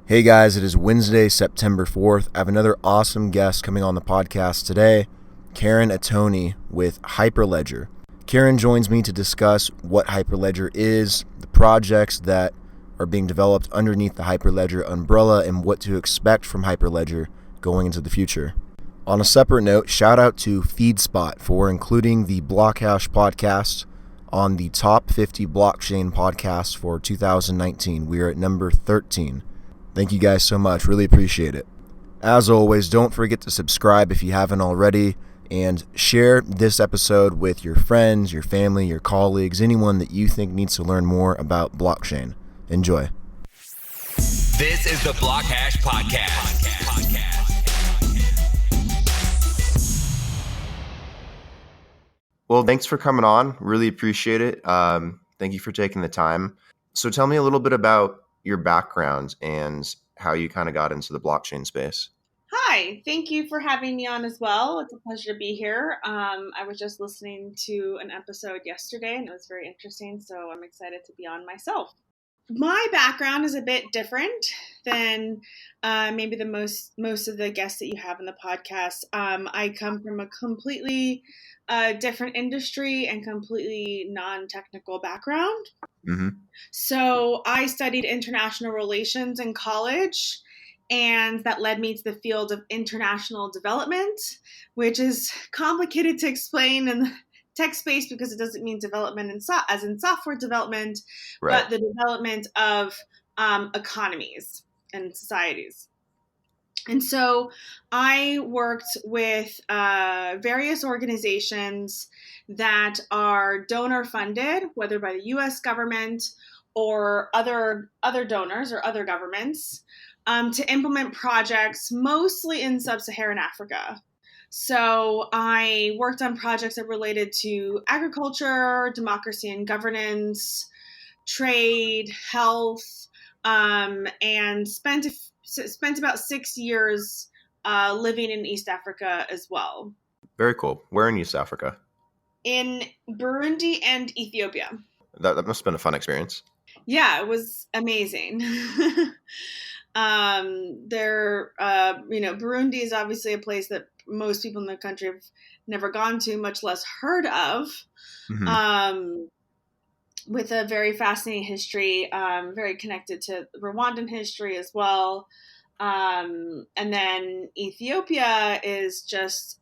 Hey guys, it is Wednesday, September 4th. I have another awesome guest coming on the podcast today, Karen Ottoni with Hyperledger. Karen joins me to discuss what Hyperledger is, the projects that are being developed underneath the Hyperledger umbrella, and what to expect from Hyperledger going into the future. On a separate note, shout out to FeedSpot for including the BlockHash Podcast on the top 50 blockchain podcasts for 2019. We are at number 13. Thank you guys so much. Really appreciate it. As always, don't forget to subscribe if you haven't already, and share this episode with your friends, your family, your colleagues, anyone that you think needs to learn more about blockchain. Enjoy. This is the BlockHash Podcast. Well, thanks for coming on. Really appreciate it. Thank you for taking the time. So tell me a little bit about your background and how you kind of got into the blockchain space. Hi, thank you for having me on as well. It's a pleasure to be here. I was just listening to an episode yesterday and it was very interesting, so I'm excited to be on myself. My background is a bit different than maybe the most of the guests that you have in the podcast. I come from a completely different industry and completely non-technical background. Mm-hmm. So I studied international relations in college, and that led me to the field of international development, which is complicated to explain in the tech space because it doesn't mean development as in software development, Right. but the development of economies and societies. And so I worked with various organizations that are donor funded, whether by the U.S. government or other donors or other governments, to implement projects mostly in sub-Saharan Africa. So I worked on projects that related to agriculture, democracy and governance, trade, health, and spent about 6 years living in East Africa as well. Very cool. Where in East Africa? In Burundi and Ethiopia. That must have been a fun experience. Yeah, it was amazing. Burundi is obviously a place that most people in the country have never gone to, much less heard of. Mm-hmm. With a very fascinating history, very connected to Rwandan history as well. And then Ethiopia is just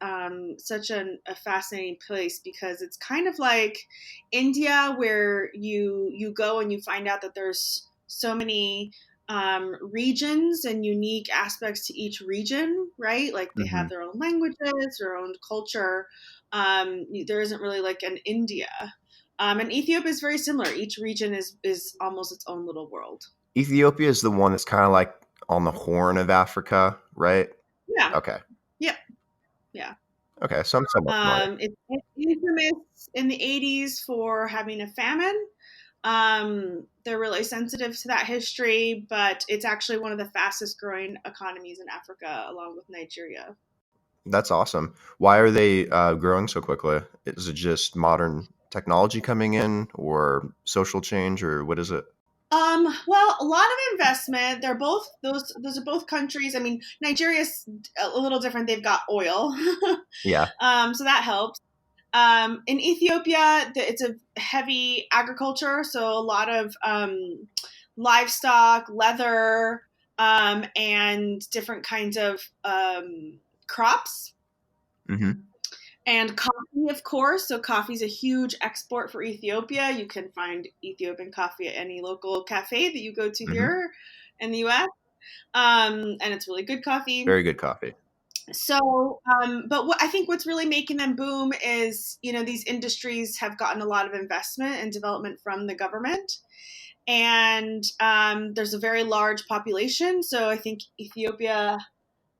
such a fascinating place because it's kind of like India, where you go and you find out that there's so many regions and unique aspects to each region, right? Like they have their own languages, their own culture. There isn't really like an India. And Ethiopia is very similar. Each region is almost its own little world. Ethiopia is the one that's kind of like on the Horn of Africa, right? Yeah. Okay. Yeah. Yeah. Okay, so I'm somewhat familiar. It's infamous in the 80s for having a famine. They're really sensitive to that history, but it's actually one of the fastest growing economies in Africa, along with Nigeria. That's awesome. Why are they growing so quickly? Is it just modern technology coming in, or social change, or what is it? Well, a lot of investment. They're both those are both countries. I mean, Nigeria's a little different. They've got oil. Yeah. So that helps. In Ethiopia, it's a heavy agriculture, so a lot of livestock, leather, and different kinds of crops. Mm-hmm. And coffee, of course. So coffee is a huge export for Ethiopia. You can find Ethiopian coffee at any local cafe that you go to here in the U.S. And it's really good coffee. Very good coffee. So, but I think what's really making them boom is, these industries have gotten a lot of investment and development from the government. And there's a very large population. So I think Ethiopia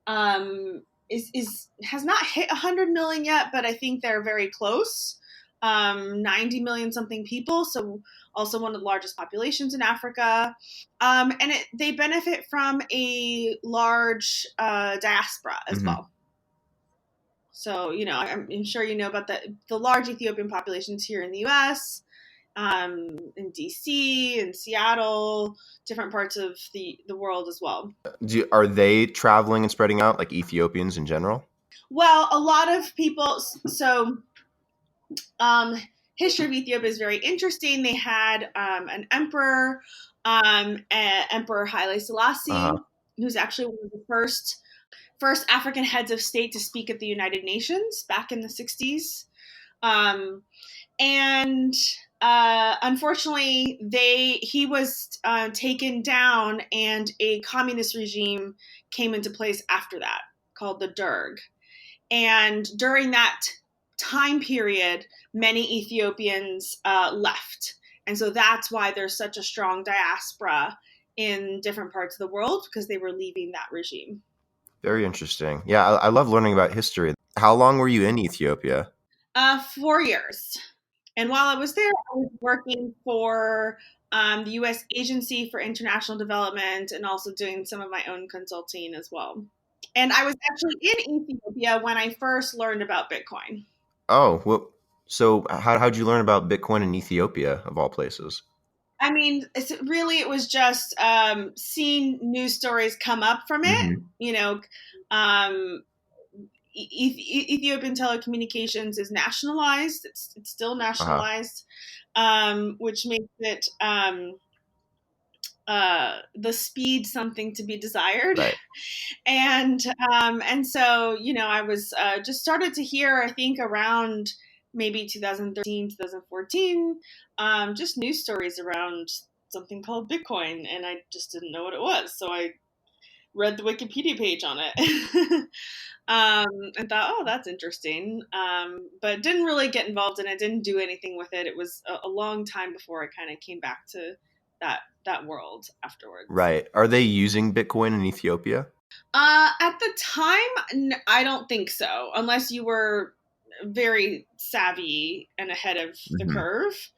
has not hit 100 million yet, but I think they're very close. 90 million something people, so also one of the largest populations in Africa. And they benefit from a large diaspora as well. So, I'm sure you know about the large Ethiopian populations here in the U.S. in DC and Seattle, different parts of the world as well. Are they traveling and spreading out like Ethiopians in general? Well, a lot of people. So, history of Ethiopia is very interesting. They had an emperor, Emperor Haile Selassie, who's actually one of the first African heads of state to speak at the United Nations back in the 60s. And unfortunately, he was taken down, and a communist regime came into place after that, called the Derg. And during that time period, many Ethiopians left. And so that's why there's such a strong diaspora in different parts of the world, because they were leaving that regime. Very interesting. Yeah, I love learning about history. How long were you in Ethiopia? 4 years. And while I was there, I was working for the U.S. Agency for International Development, and also doing some of my own consulting as well. And I was actually in Ethiopia when I first learned about Bitcoin. Oh, well, so how'd you learn about Bitcoin in Ethiopia, of all places? I mean, it was just seeing news stories come up from it. You know, Ethiopian telecommunications is nationalized. It's still nationalized, which makes it the speed something to be desired. Right. And so, I was just started to hear, I think around maybe 2013, 2014, just news stories around something called Bitcoin, and I just didn't know what it was. So I read the Wikipedia page on it. And thought, oh, that's interesting. But didn't really get involved in it, didn't do anything with it. It was a long time before I kind of came back to that world afterwards. Right. Are they using Bitcoin in Ethiopia? At the time, I don't think so, unless you were very savvy and ahead of the curve.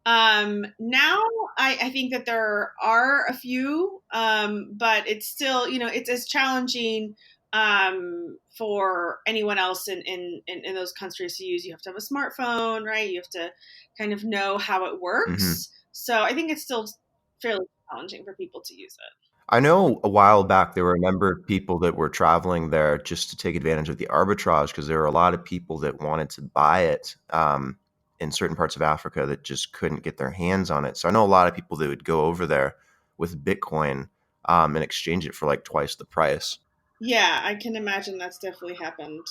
Now I think that there are a few, but it's still, it's as challenging for anyone else in those countries to use. You have to have a smartphone, right? You have to kind of know how it works. So I think it's still fairly challenging for people to use it. I know a while back there were a number of people that were traveling there just to take advantage of the arbitrage, because there were a lot of people that wanted to buy it in certain parts of Africa that just couldn't get their hands on it. So I know a lot of people that would go over there with Bitcoin and exchange it for like twice the price. Yeah, I can imagine that's definitely happened.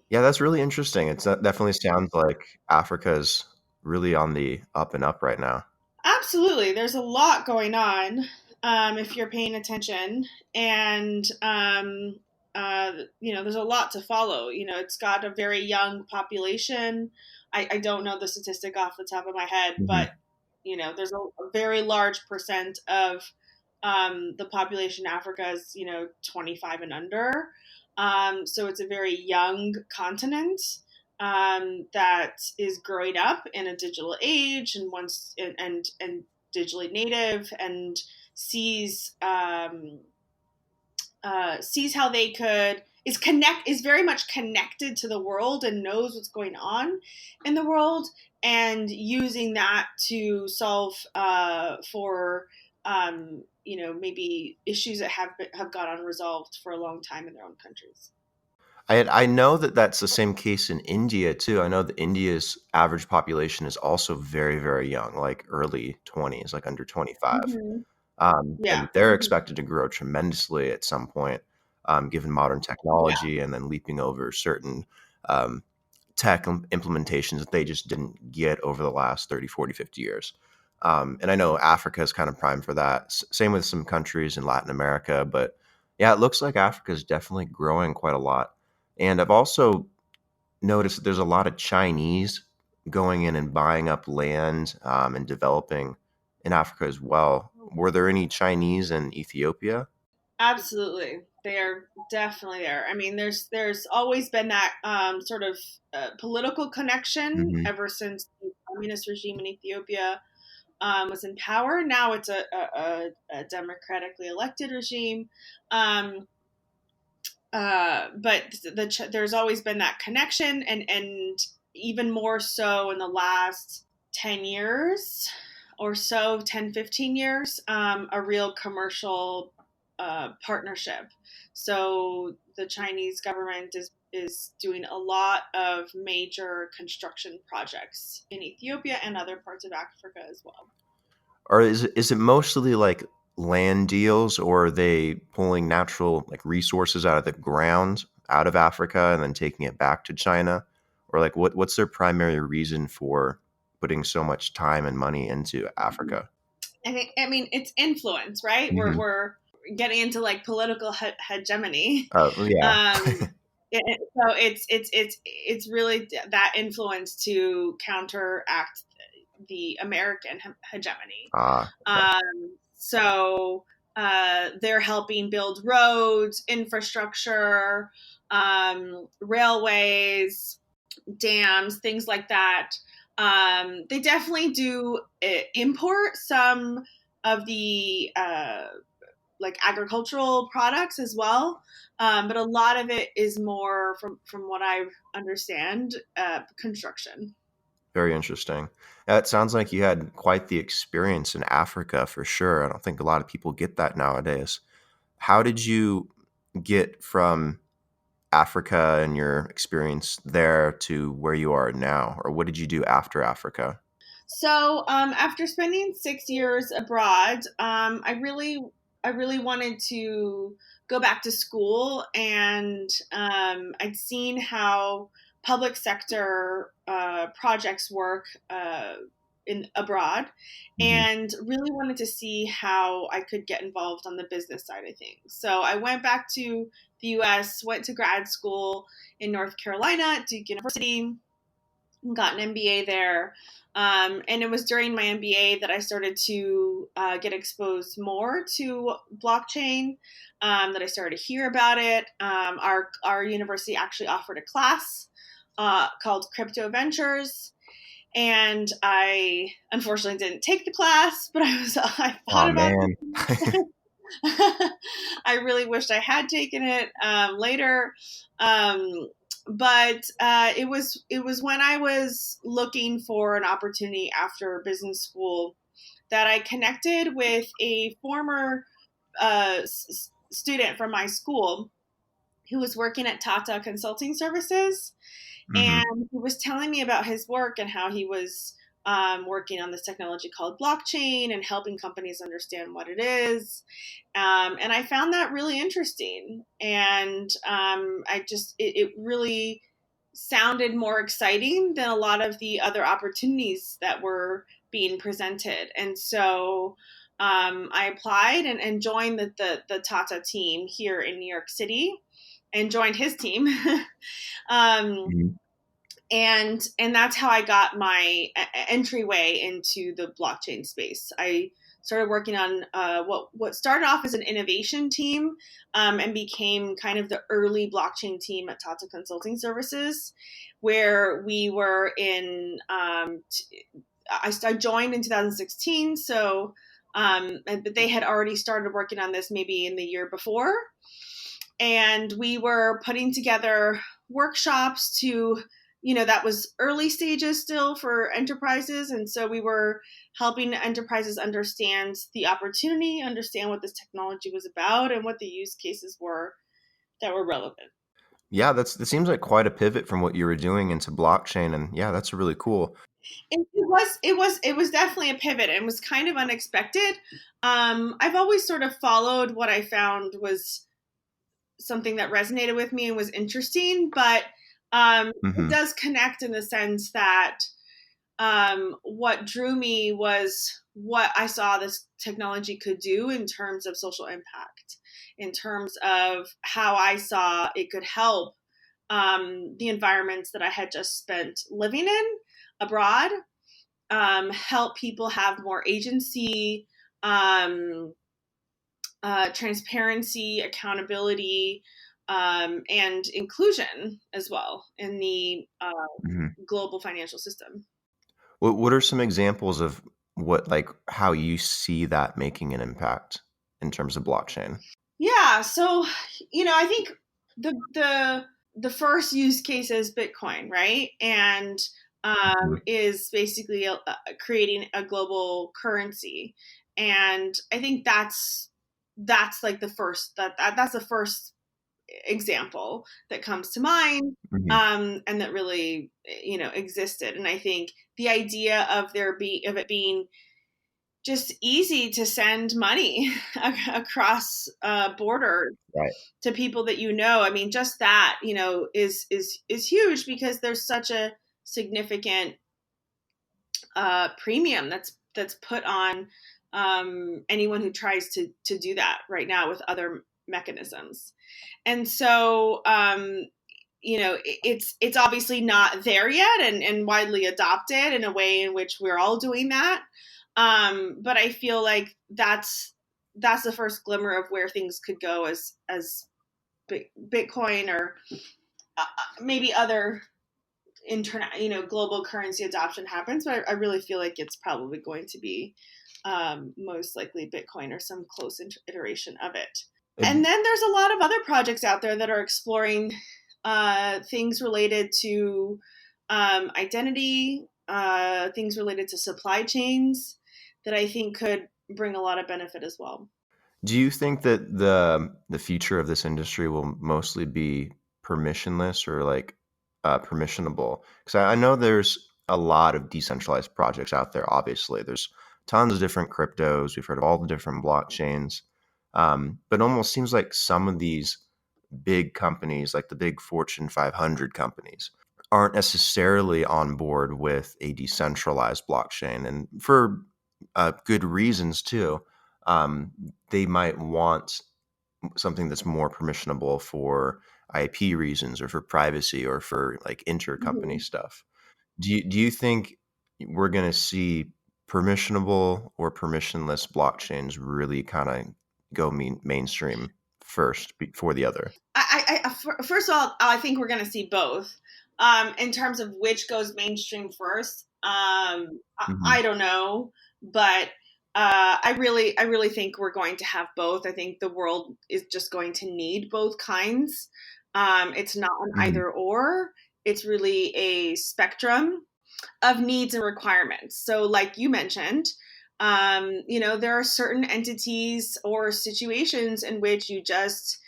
Yeah, that's really interesting. It definitely sounds like Africa's really on the up and up right now. Absolutely. There's a lot going on if you're paying attention. And, there's a lot to follow. It's got a very young population. I don't know the statistic off the top of my head, but, there's a very large percent of the population in Africa is, 25 and under. So it's a very young continent that is growing up in a digital age and digitally native, and sees how they is very much connected to the world and knows what's going on in the world, and using that to solve for maybe issues that have gone unresolved for a long time in their own countries. I know that that's the same case in India too. I know that India's average population is also very, very young, like early 20s, like under 25. And they're expected to grow tremendously at some point, given modern technology, and then leaping over certain tech implementations that they just didn't get over the last 30, 40, 50 years. And I know Africa is kind of primed for that. Same with some countries in Latin America. But yeah, it looks like Africa is definitely growing quite a lot. And I've also noticed that there's a lot of Chinese going in and buying up land and developing in Africa as well. Were there any Chinese in Ethiopia? Absolutely. They are definitely there. I mean, there's always been that sort of political connection ever since the communist regime in Ethiopia was in power. Now it's a democratically elected regime. But there's always been that connection, and even more so in the last 10 years or so, 10, 15 years, a real commercial partnership. So the Chinese government is doing a lot of major construction projects in Ethiopia and other parts of Africa as well. Or is it mostly like land deals, or are they pulling natural like resources out of the ground out of Africa and then taking it back to China? Or like what's their primary reason for putting so much time and money into Africa? I mean, it's influence, right? Mhm. We're getting into like political hegemony. Oh yeah. So it's really that influence to counteract the American hegemony. Okay. So they're helping build roads, infrastructure, railways, dams, things like that. They definitely do import some of the like agricultural products as well. But a lot of it is more from what I understand, construction. Very interesting. It sounds like you had quite the experience in Africa for sure. I don't think a lot of people get that nowadays. How did you get from Africa and your experience there to where you are now? Or what did you do after Africa? So after spending 6 years abroad, I really wanted to go back to school, and I'd seen how public sector projects work in abroad, Mhm. and really wanted to see how I could get involved on the business side of things. So I went back to the U.S., went to grad school in North Carolina at Duke University, got an MBA there. And it was during my MBA that I started to get exposed more to blockchain, that I started to hear about it. Our university actually offered a class called Crypto Ventures. And I unfortunately didn't take the class, but I Oh thought about man. it. I really wished I had taken it later. Um, but it was when I was looking for an opportunity after business school that I connected with a former student from my school who was working at Tata Consulting Services, Hmm. and he was telling me about his work and how he was working on this technology called blockchain and helping companies understand what it is. And I found that really interesting. And it really sounded more exciting than a lot of the other opportunities that were being presented. And so I applied and joined the Tata team here in New York City and joined his team. um, Hmm. and that's how I got my entryway into the blockchain space. I started working on what started off as an innovation team, and became kind of the early blockchain team at Tata Consulting Services, where we were in. I joined in 2016, so but they had already started working on this maybe in the year before, and we were putting together workshops to, that was early stages still for enterprises, and so we were helping enterprises understand the opportunity, understand what this technology was about, and what the use cases were that were relevant. Yeah, that seems like quite a pivot from what you were doing into blockchain, and yeah, that's really cool. It was definitely a pivot and was kind of unexpected. I've always sort of followed what I found was something that resonated with me and was interesting, but it Hmm. does connect in the sense that what drew me was what I saw this technology could do in terms of social impact, in terms of how I saw it could help the environments that I had just spent living in abroad, help people have more agency, um, transparency, accountability, and inclusion as well in the Hmm. global financial system. What are some examples of what like how you see that making an impact in terms of blockchain? Yeah, so I think the the first use case is Bitcoin, right? And is basically creating a global currency. And I think that's like the first that's the first example that comes to mind, and that really existed. And I think the idea of it being just easy to send money across borders to people that I mean, just that is huge, because there's such a significant premium that's put on anyone who tries to do that right now with other mechanisms. And so it's obviously not there yet and widely adopted in a way in which we're all doing that. But I feel like that's the first glimmer of where things could go as Bitcoin or maybe other global currency adoption happens. But I really feel like it's probably going to be most likely Bitcoin or some close iteration of it. And then there's a lot of other projects out there that are exploring things related to identity, things related to supply chains that I think could bring a lot of benefit as well. Do you think that the future of this industry will mostly be permissionless or like permissionable? Because I know there's a lot of decentralized projects out there. Obviously, there's tons of different cryptos. We've heard of all the different blockchains, but it almost seems like some of these big companies, like the big Fortune 500 companies, aren't necessarily on board with a decentralized blockchain, and for good reasons too. They might want something that's more permissionable for IP reasons or for privacy or for like intercompany stuff. Do you think we're going to see permissionable or permissionless blockchains really kind of go mainstream first before the other? First of all, I think we're going to see both. In terms of which goes mainstream first, I don't know, but I really think we're going to have both. I think the world is just going to need both kinds. It's not an either or. It's really a spectrum of needs and requirements. So like you mentioned, there are certain entities or situations in which you just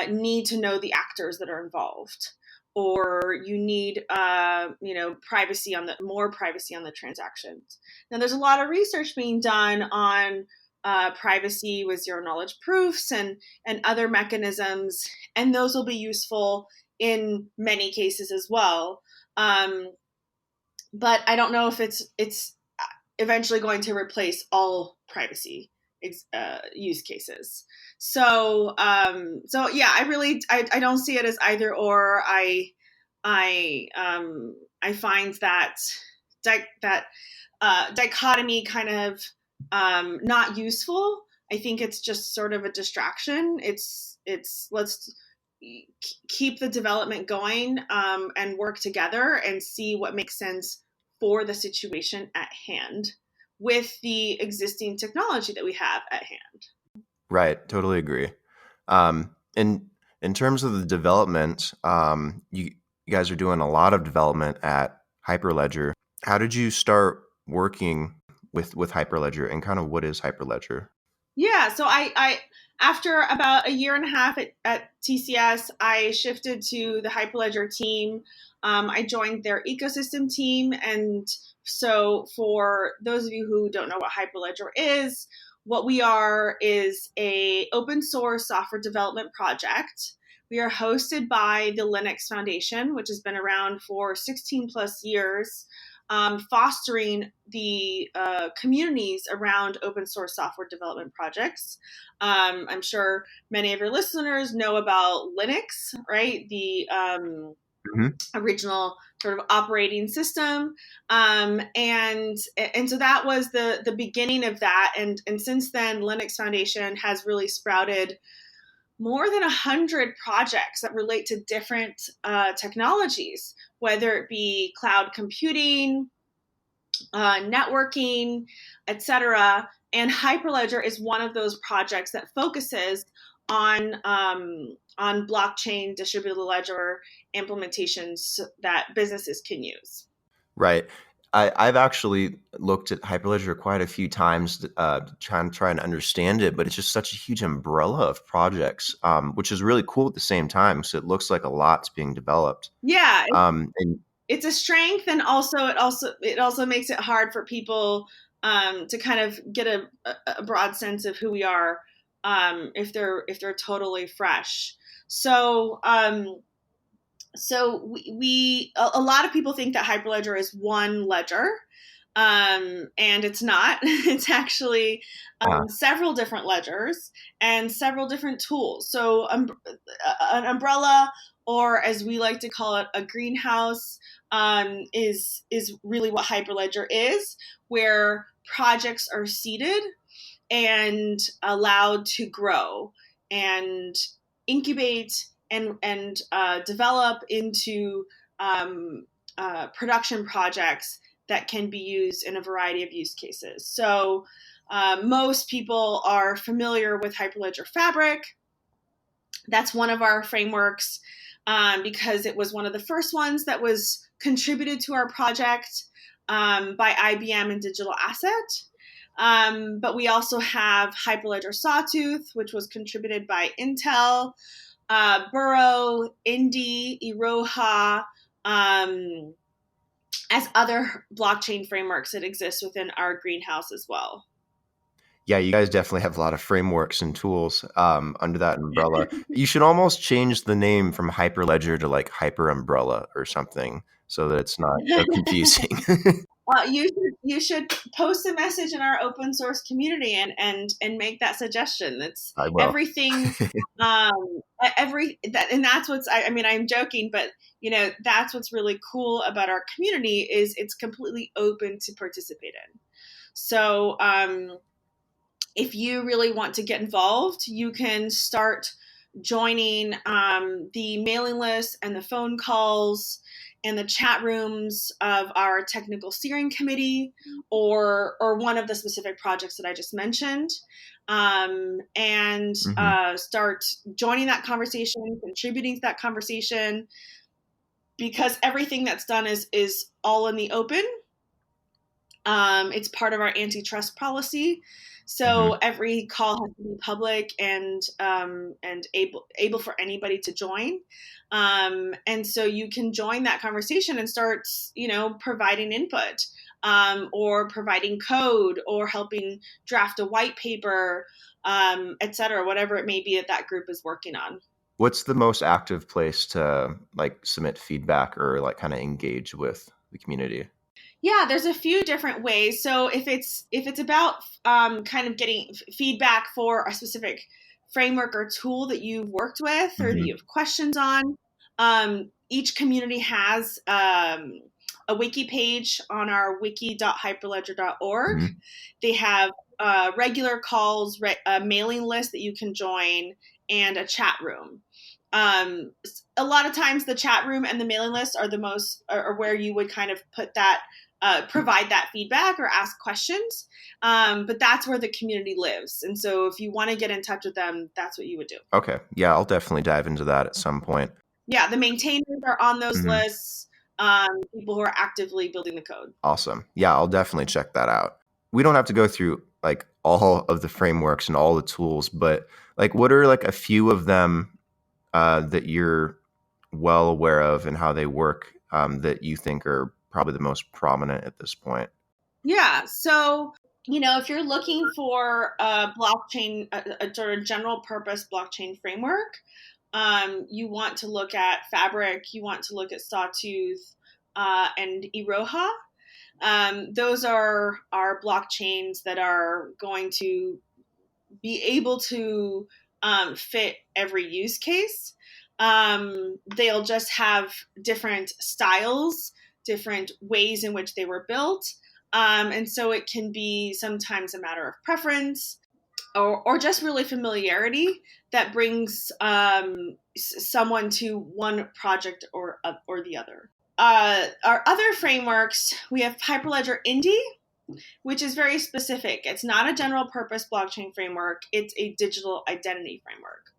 need to know the actors that are involved, or you need privacy on the transactions. Now there's a lot of research being done on privacy with zero knowledge proofs and other mechanisms, and those will be useful in many cases as well. But I don't know if it's eventually going to replace all privacy use cases. So yeah, I don't see it as either or. I find that dichotomy kind of not useful. I think it's just sort of a distraction. It's let's keep the development going and work together and see what makes sense for the situation at hand with the existing technology that we have at hand. Right. Totally agree. In terms of the development, you guys are doing a lot of development at Hyperledger. How did you start working with Hyperledger, and kind of what is Hyperledger? Yeah. So I after about a year and a half at TCS, I shifted to the Hyperledger team. I joined their ecosystem team. And so for those of you who don't know what Hyperledger is, what we are is a open source software development project. We are hosted by the Linux Foundation, which has been around for 16 plus years, fostering the communities around open source software development projects. I'm sure many of your listeners know about Linux, right? The original sort of operating system. And so that was the beginning of that. And since then, Linux Foundation has really sprouted more than 100 projects that relate to different technologies, whether it be cloud computing, networking, etc. And Hyperledger is one of those projects that focuses on blockchain distributed ledger implementations that businesses can use. Right. I've actually looked at Hyperledger quite a few times, try and understand it, but it's just such a huge umbrella of projects, which is really cool at the same time. So it looks like a lot's being developed. Yeah, And it's a strength, and it also makes it hard for people to kind of get a broad sense of who we are if they're totally fresh. So a lot of people think that Hyperledger is one ledger, and it's not. It's actually several different ledgers and several different tools. So an umbrella, or as we like to call it, a greenhouse, is really what Hyperledger is, where projects are seeded and allowed to grow and incubate and develop into production projects that can be used in a variety of use cases. So most people are familiar with Hyperledger Fabric. That's one of our frameworks because it was one of the first ones that was contributed to our project by IBM and Digital Asset. But we also have Hyperledger Sawtooth, which was contributed by Intel, Burrow, Indy, Iroha, as other blockchain frameworks that exist within our greenhouse as well. yeah, you guys definitely have a lot of frameworks and tools under that umbrella. You should almost change the name from Hyperledger to like Hyper Umbrella or something so that it's not so confusing. You should post a message in our open source community and make that suggestion. That's I will. everything. And that's what's. I mean, I'm joking, but that's what's really cool about our community is it's completely open to participate in. So if you really want to get involved, you can start joining the mailing list and the phone calls and the chat rooms of our technical steering committee or one of the specific projects that I just mentioned, and start joining that conversation, contributing to that conversation, because everything that's done is all in the open. It's part of our antitrust policy. So every call has to be public and able for anybody to join. And so you can join that conversation and start, providing input, or providing code, or helping draft a white paper, et cetera, whatever it may be that group is working on. What's the most active place to like submit feedback or like kind of engage with the community? Yeah, there's a few different ways. So if it's about kind of getting feedback for a specific framework or tool that you've worked with or that you have questions on, each community has a wiki page on our wiki.hyperledger.org. They have regular calls, a mailing list that you can join, and a chat room. A lot of times the chat room and the mailing list are where you would kind of put that, provide that feedback or ask questions. But that's where the community lives. And so if you want to get in touch with them, that's what you would do. Okay. Yeah, I'll definitely dive into that at some point. Yeah, the maintainers are on those lists, people who are actively building the code. Awesome. Yeah, I'll definitely check that out. We don't have to go through like all of the frameworks and all the tools, but like what are like a few of them that you're well aware of and how they work that you think are probably the most prominent at this point? Yeah. So, if you're looking for a blockchain, a sort of general purpose blockchain framework, you want to look at Fabric, you want to look at Sawtooth, and Iroha. Those are blockchains that are going to be able to fit every use case. They'll just have different styles, different ways in which they were built. And so it can be sometimes a matter of preference or just really familiarity that brings someone to one project or the other. Our other frameworks, we have Hyperledger Indy, which is very specific. It's not a general purpose blockchain framework. It's a digital identity framework.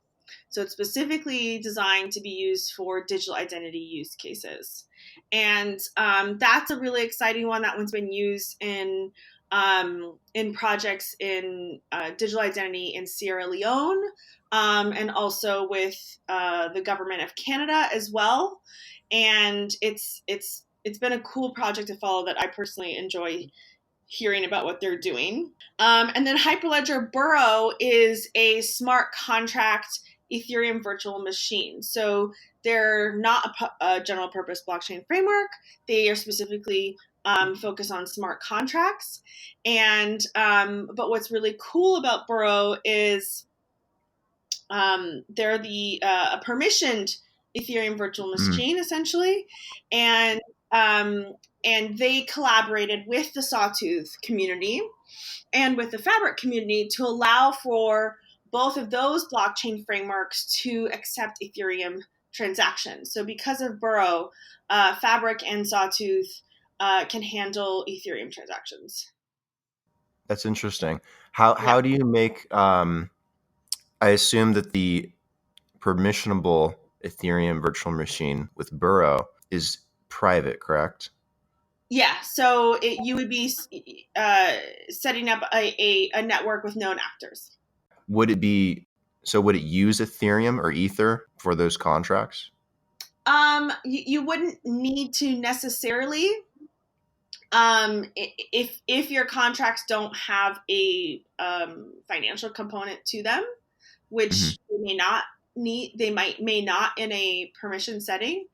So it's specifically designed to be used for digital identity use cases. And that's a really exciting one. That one's been used in projects in digital identity in Sierra Leone, and also with the government of Canada as well. And it's been a cool project to follow that I personally enjoy hearing about what they're doing. And then Hyperledger Burrow is a smart contract Ethereum virtual machine. So they're not a general purpose blockchain framework. They are specifically focused on smart contracts. And but what's really cool about Burrow is they're a permissioned Ethereum virtual machine, essentially, and they collaborated with the Sawtooth community and with the Fabric community to allow for both of those blockchain frameworks to accept Ethereum transactions. So because of Burrow, Fabric and Sawtooth can handle Ethereum transactions. That's interesting. How do you make? I assume that the permissionable Ethereum virtual machine with Burrow is private, correct? Yeah, so you would be setting up a network with known actors. Would it use Ethereum or Ether for those contracts? You wouldn't need to necessarily. If your contracts don't have a financial component to them, which they may not in a permission setting,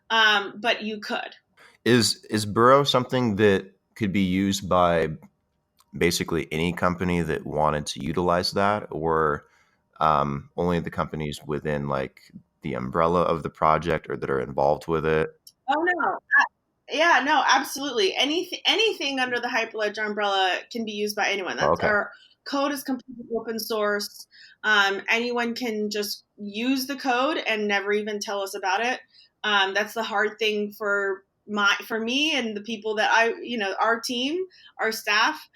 but you could. Is Burrow something that could be used by basically any company that wanted to utilize that, or only the companies within like the umbrella of the project or that are involved with it? Oh no. Yeah, no, absolutely. Anything under the Hyperledger umbrella can be used by anyone. Our code is completely open source. Anyone can just use the code and never even tell us about it. That's the hard thing for me and the people that our team, our staff,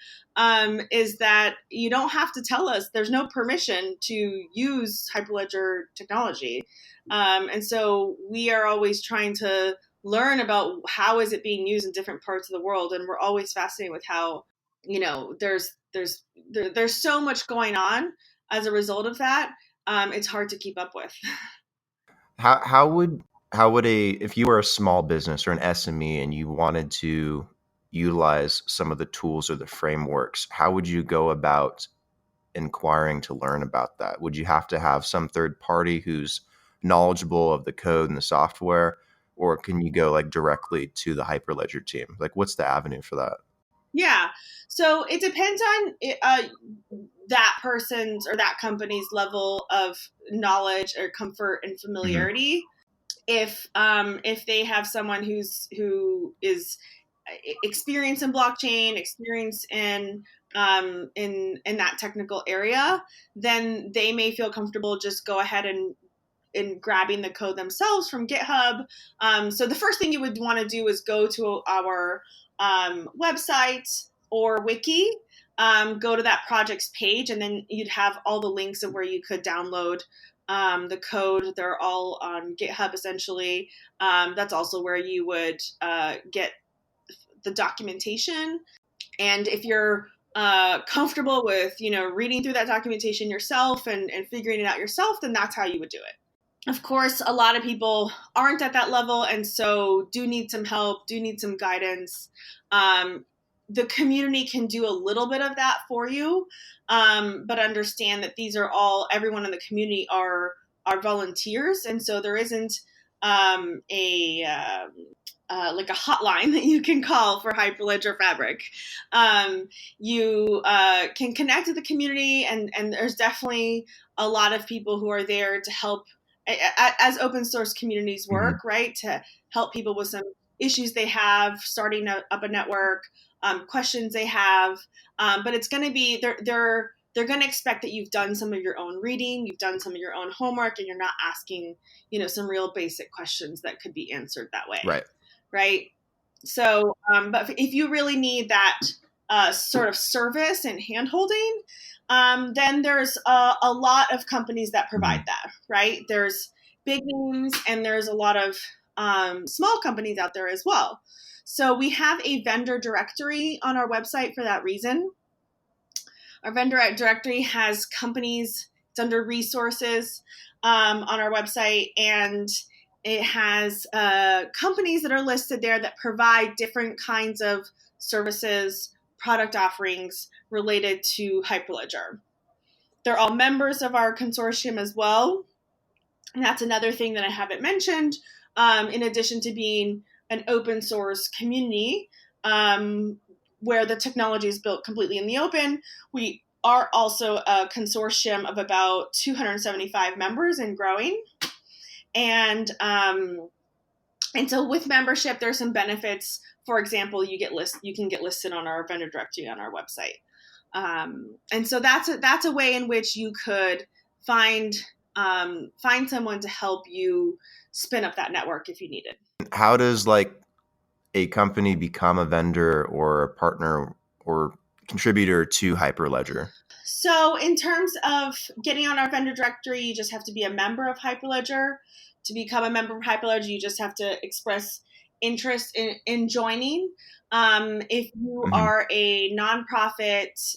is that you don't have to tell us. There's no permission to use Hyperledger technology. And so we are always trying to learn about how is it being used in different parts of the world. And we're always fascinated with how, there's so much going on as a result of that. It's hard to keep up with. How would if you were a small business or an SME and you wanted to utilize some of the tools or the frameworks, how would you go about inquiring to learn about that? Would you have to have some third party who's knowledgeable of the code and the software, or can you go like directly to the Hyperledger team? Like, what's the avenue for that? Yeah. So it depends on that person's or that company's level of knowledge or comfort and familiarity. Mm-hmm. If they have someone who is experienced in blockchain, experience in that technical area, then they may feel comfortable just go ahead and in grabbing the code themselves from GitHub. So the first thing you would want to do is go to our website or wiki, go to that project's page, and then you'd have all the links of where you could download the code. They're all on GitHub, essentially. That's also where you would get the documentation. And if you're comfortable with, reading through that documentation yourself and figuring it out yourself, then that's how you would do it. Of course, a lot of people aren't at that level, and so do need some help, do need some guidance. The community can do a little bit of that for you, but understand that everyone in the community are volunteers, and so there isn't a hotline that you can call for Hyperledger Fabric. You can connect to the community, and there's definitely a lot of people who are there to help as open source communities work, mm-hmm. right? To help people with some issues they have, starting up a network, questions they have. But it's going to be, they're going to expect that you've done some of your own reading, you've done some of your own homework, and you're not asking, some real basic questions that could be answered that way. Right. Right. So, but if you really need that sort of service and handholding, then there's a lot of companies that provide that, right? There's big names and there's a lot of small companies out there as well. So we have a vendor directory on our website for that reason. Our vendor directory has companies, it's under resources on our website, and it has companies that are listed there that provide different kinds of services, product offerings related to Hyperledger. They're all members of our consortium as well. And that's another thing that I haven't mentioned. In addition to being an open source community where the technology is built completely in the open, we are also a consortium of about 275 members and growing. And so with membership, there's some benefits. For example, you can get listed on our vendor directory on our website. And so that's a way in which you could find someone to help you spin up that network if you need it. How does like a company become a vendor or a partner or contributor to Hyperledger? So in terms of getting on our vendor directory, you just have to be a member of Hyperledger. To become a member of Hyperledger, you just have to express interest in joining. If you are a nonprofit,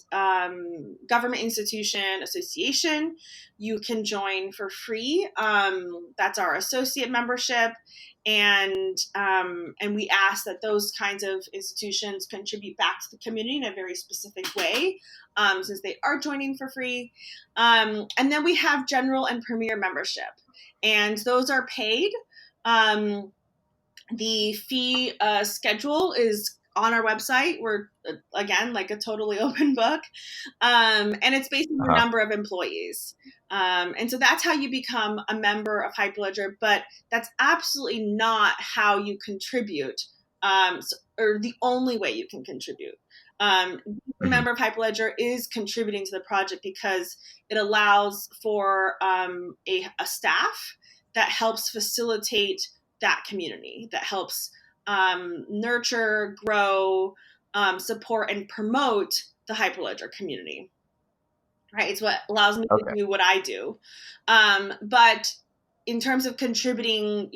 government institution, association, you can join for free. That's our associate membership. And we ask that those kinds of institutions contribute back to the community in a very specific way, since they are joining for free. And then we have general and premier membership, and those are paid. The fee schedule is on our website. We're, again, like a totally open book. And it's based on the number of employees. And so that's how you become a member of Hyperledger, but that's absolutely not how you contribute, or the only way you can contribute. A member of Hyperledger is contributing to the project because it allows for a staff that helps facilitate that community, that helps nurture, grow, support, and promote the Hyperledger community. Right, it's what allows me to do what I do. But in terms of contributing,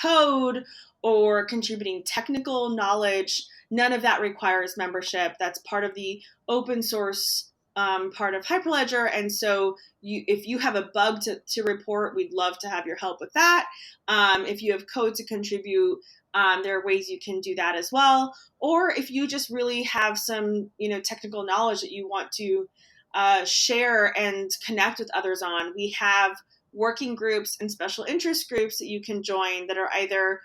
code or contributing technical knowledge, none of that requires membership. That's part of the open source part of Hyperledger. And so if you have a bug to report, we'd love to have your help with that. If you have code to contribute, there are ways you can do that as well. Or if you just really have some, technical knowledge that you want to share and connect with others on, we have working groups and special interest groups that you can join that are either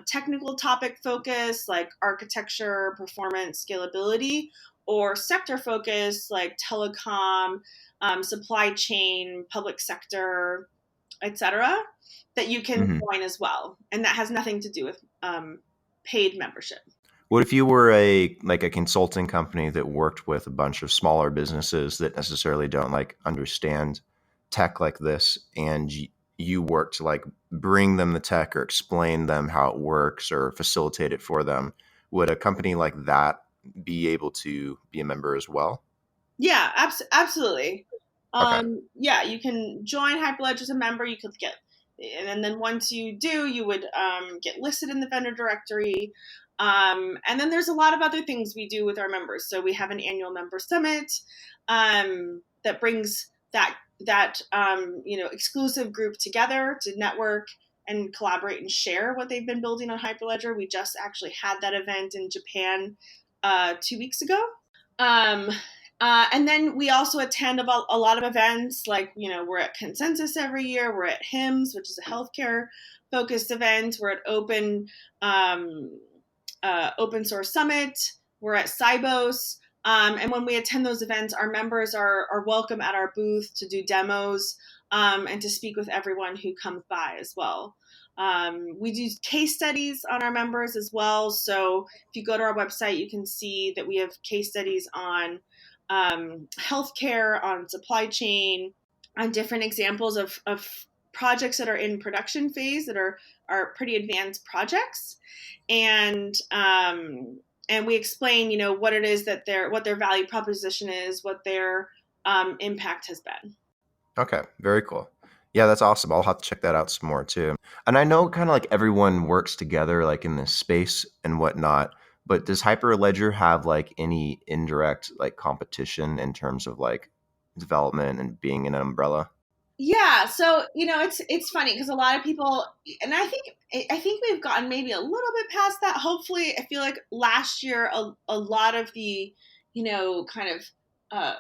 technical topic focused, like architecture, performance, scalability, or sector focused, like telecom, supply chain, public sector, etc., that you can join as well. And that has nothing to do with paid membership. What if you were a consulting company that worked with a bunch of smaller businesses that necessarily don't understand tech like this, and you work to bring them the tech or explain them how it works or facilitate it for them? Would a company like that be able to be a member as well? Yeah, absolutely. Okay. Yeah, you can join Hyperledger as a member. You could and then once you do, you would get listed in the vendor directory. And then there's a lot of other things we do with our members. So we have an annual member summit that brings that exclusive group together to network and collaborate and share what they've been building on Hyperledger. We just actually had that event in Japan 2 weeks ago. And then we also attend a lot of events, we're at Consensus every year. We're at HIMSS, which is a healthcare focused event. We're at Open Source Summit. We're at Sibos. And when we attend those events, our members are welcome at our booth to do demos and to speak with everyone who comes by as well. We do case studies on our members as well. So if you go to our website, you can see that we have case studies on healthcare, on supply chain, on different examples of projects that are in production phase that are pretty advanced projects. And and we explain, what it is that what their value proposition is, what their impact has been. Okay, very cool. Yeah, that's awesome. I'll have to check that out some more too. And I know kind of like everyone works together like in this space and whatnot, but does Hyperledger have like any indirect like competition in terms of like development and being an umbrella? Yeah, so it's funny because a lot of people, and I think we've gotten maybe a little bit past that. Hopefully, I feel like last year a lot of the kind of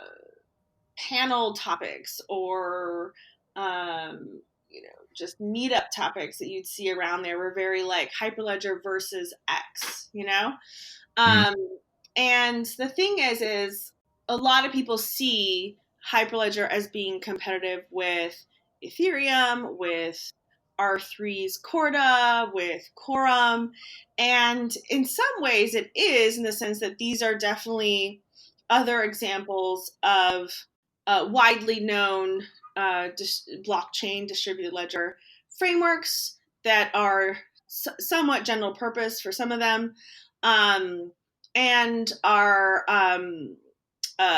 panel topics or just meetup topics that you'd see around there were very like Hyperledger versus X, Mhm. and the thing is a lot of people see Hyperledger as being competitive with Ethereum, with R3's Corda, with Quorum, and in some ways it is, in the sense that these are definitely examples of widely known blockchain distributed ledger frameworks that are somewhat general purpose for some of them, and are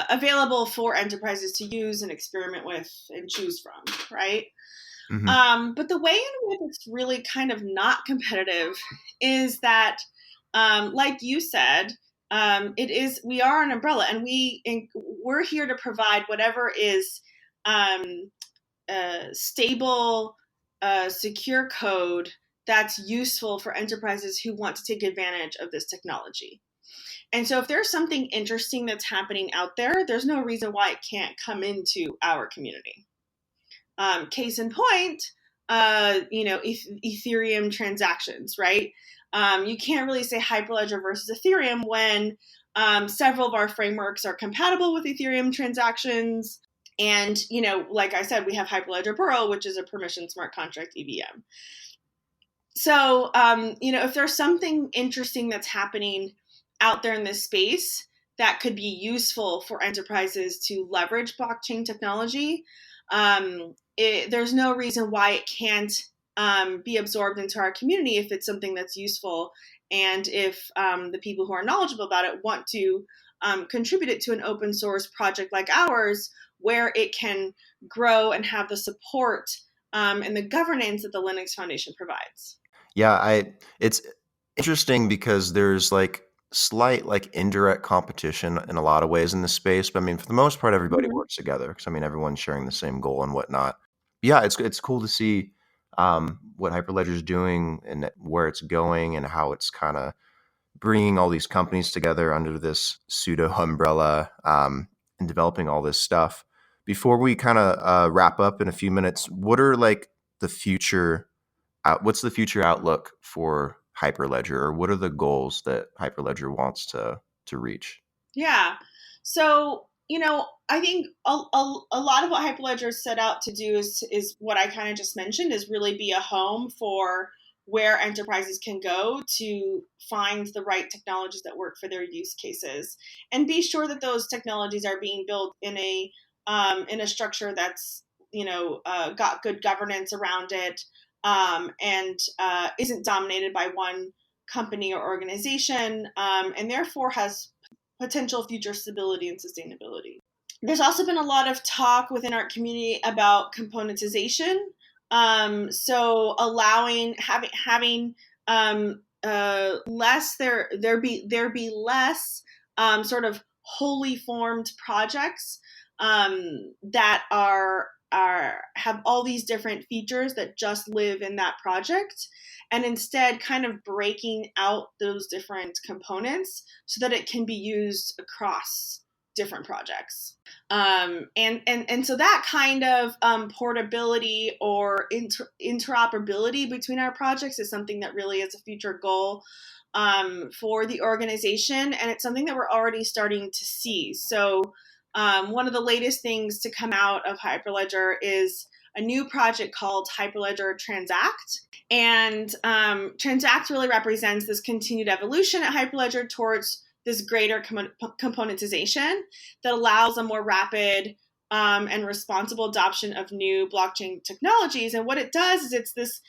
available for enterprises to use and experiment with and choose from, right? Mhm. But the way in which it's really kind of not competitive is that, like you said, we are an umbrella, and we're here to provide whatever is stable, secure code that's useful for enterprises who want to take advantage of this technology. And so if there's something interesting that's happening out there, there's no reason why it can't come into our community. Case in point, Ethereum transactions, right? You can't really say Hyperledger versus Ethereum when several of our frameworks are compatible with Ethereum transactions. And, like I said, we have Hyperledger Burrow, which is a permission smart contract EVM. So, if there's something interesting that's happening out there in this space that could be useful for enterprises to leverage blockchain technology, there's no reason why it can't be absorbed into our community if it's something that's useful, and if the people who are knowledgeable about it want to contribute it to an open source project like ours, where it can grow and have the support and the governance that the Linux Foundation provides. Yeah, it's interesting because there's like slight like indirect competition in a lot of ways in this space, but I mean for the most part everybody Mhm. works together because I mean everyone's sharing the same goal and whatnot. Yeah, it's cool to see what Hyperledger is doing and where it's going and how it's kind of bringing all these companies together under this pseudo umbrella and developing all this stuff. Before we kind of wrap up in a few minutes, what are like the future? What's the future outlook for Hyperledger, or what are the goals that Hyperledger wants to reach? Yeah. So, I think a lot of what Hyperledger set out to do is what I kind of just mentioned, is really be a home for where enterprises can go to find the right technologies that work for their use cases, and be sure that those technologies are being built in a structure that's got good governance around it, and isn't dominated by one company or organization, and therefore has potential future stability and sustainability. There's also been a lot of talk within our community about componentization. So allowing having less there be less sort of wholly formed projects that are have all these different features that just live in that project, and instead kind of breaking out those different components so that it can be used across different projects. And so that kind of portability or interoperability between our projects is something that really is a future goal for the organization, and it's something that we're already starting to see. So one of the latest things to come out of Hyperledger is a new project called Hyperledger Transact. And Transact really represents this continued evolution at Hyperledger towards this greater componentization that allows a more rapid and responsible adoption of new blockchain technologies. And what it does is it's this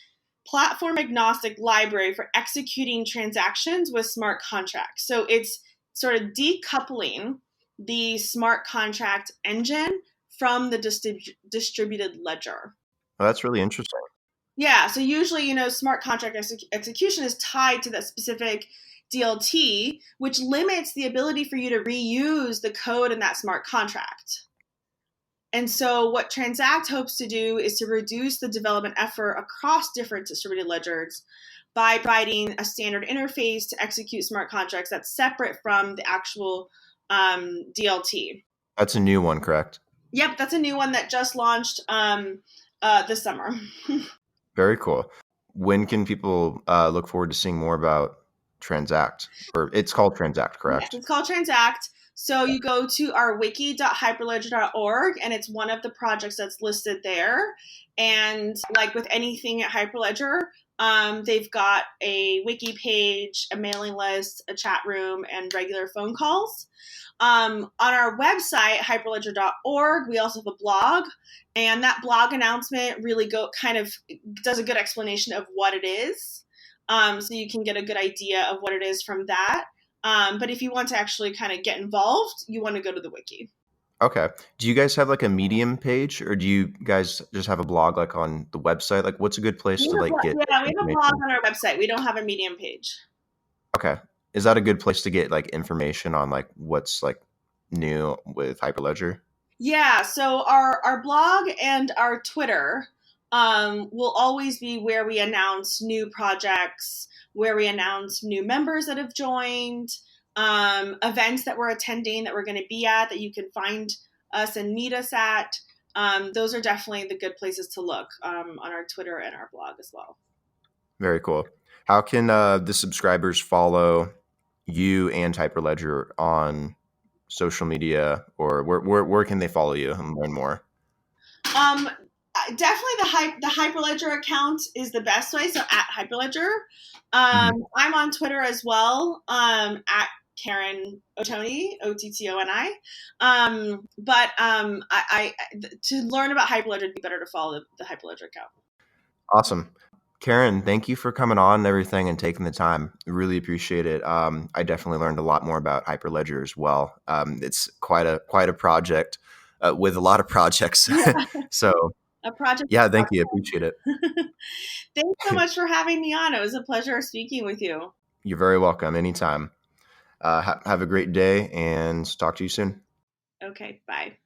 platform agnostic library for executing transactions with smart contracts. So it's sort of decoupling the smart contract engine from the distributed ledger. Oh, that's really interesting. Yeah, so usually, smart contract execution is tied to that specific DLT, which limits the ability for you to reuse the code in that smart contract. And so what Transact hopes to do is to reduce the development effort across different distributed ledgers by providing a standard interface to execute smart contracts that's separate from the actual DLT. That's a new one, correct? Yep, that's a new one that just launched this summer. Very cool. When can people look forward to seeing more about Transact? Or it's called Transact, correct? Yes, it's called Transact. So you go to our wiki.hyperledger.org, and it's one of the projects that's listed there. And like with anything at Hyperledger, they've got a wiki page, a mailing list, a chat room, and regular phone calls. On our website, hyperledger.org, we also have a blog, and that blog announcement really does a good explanation of what it is. So you can get a good idea of what it is from that. But if you want to actually kind of get involved, you want to go to the wiki. Okay. Do you guys have like a Medium page, or do you guys just have a blog like on the website? Like, what's a good place to like get? Yeah, we have a blog on our website. We don't have a Medium page. Okay. Is that a good place to get like information on like what's like new with Hyperledger? Yeah. So our blog and our Twitter will always be where we announce new projects, where we announce new members that have joined, events that we're attending that we're going to be at that you can find us and meet us at. Those are definitely the good places to look on our Twitter and our blog as well. Very cool. How can the subscribers follow you and Hyperledger on social media, or where can they follow you and learn more? Definitely the Hyperledger account is the best way. So at Hyperledger, I'm on Twitter as well, at Karen Ottoni, Ottoni. But to learn about Hyperledger, it'd be better to follow the Hyperledger account. Awesome. Karen, thank you for coming on and everything and taking the time. Really appreciate it. I definitely learned a lot more about Hyperledger as well. It's quite a project with a lot of projects. So a project. Yeah, thank you. Appreciate it. Thanks so much for having me on. It was a pleasure speaking with you. You're very welcome. Anytime. Have a great day and talk to you soon. Okay, bye.